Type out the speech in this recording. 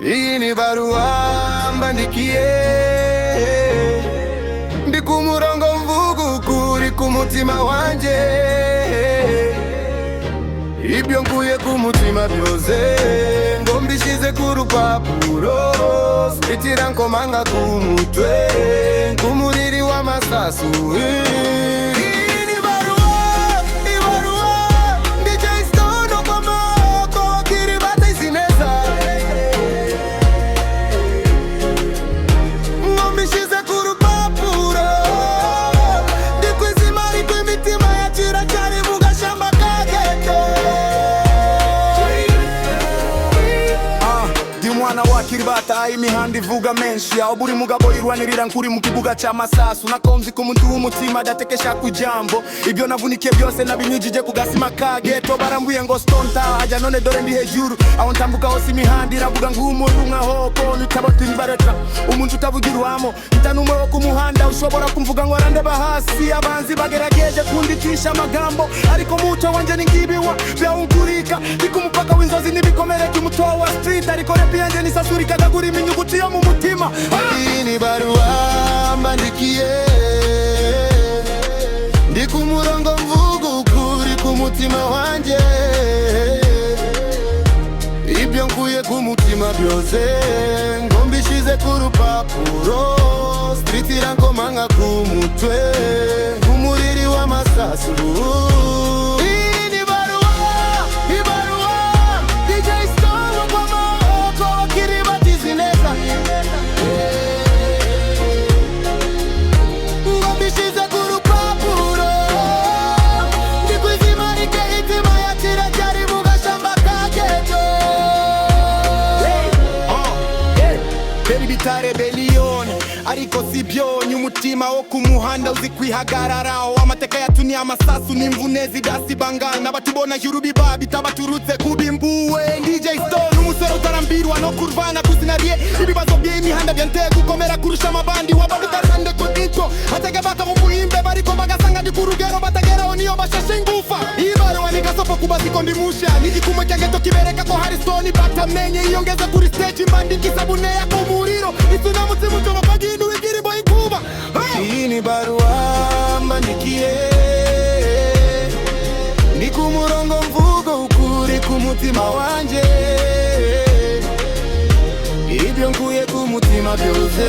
Iyi ni barua mbandikiye, ndi ku murongo mvuga ukuri ku mutima wanje. Ibyo nkuye ku mutima byose ngo mbishize ku rupapuro, sitira nkomanga ku mutwe nk'umuriri w'amasasu. Mwana wa Kiribata imihanda ivuga menshi, aho buri mugabo irwanirira nkuri mu kibuga cy'amasasu. Nakonzi ku muntu w'umutima datekesha ku jambo, ibyo navunikiye byose nabinyujije ku gasima ka ghetto. Barambuye ngo stonta haja none dore ndi hejuru, aho ntambuka hose imihanda iravuga nk'umuntu nk'ahoko nitabatimbareta. Umuntu utavugira uwamo ntanumwe wo ku muhanda ushobora kumvuga ngo arandeba hasi. Abanzi bagerageje kunditisha amagambo, ariko muco wanje ni ngibiwa byawungurika. Ndi mupaka w'inzozi n'ibikomere by'umuto wa street, ariko repianje nisasuri kagagura iminyuguti yo mu mutima. Iyi ni barua mbandikiye, ndi ku murongo mvuga ukuri ku mutima wanje. Ibyo nkuye ku mutima byose ngo mbishize ku rupapuro, sitira nkomanga ku mutwe nk'umuriri w'amasasu. Rebellion ariko sibyo nyumutima wo kumuhanda uzi kwihagararaho. Amateka yacu ni amasasu n'imvune zidasibangana, batubona yurubiba bitabaturutse kubimbuwe. DJ Stone umusore utarambirwa no kurvana kuzinariye ibibazo by'imihanda byanteye gukomera kurusha amabandi. Wabadutarande kudito atege bata mu buhimbe, bariko bagasanga ndi ku rugero batageraho niyo bashashe ingufa. Ibaruwa nigasopo kubasiko ndimusha, n'igikumwe cyangeto kibereka ko hari Stone batamenye. Iyongeza kuri stage mbandiki sabune yako muriro, itunamutse mutoba pagindu igirimbo ikuba. Iyi ni barua mbandikiye, ndi ku murongo mvuga ukuri ku mutima wanje. Ibyo nkuye ku mutima byose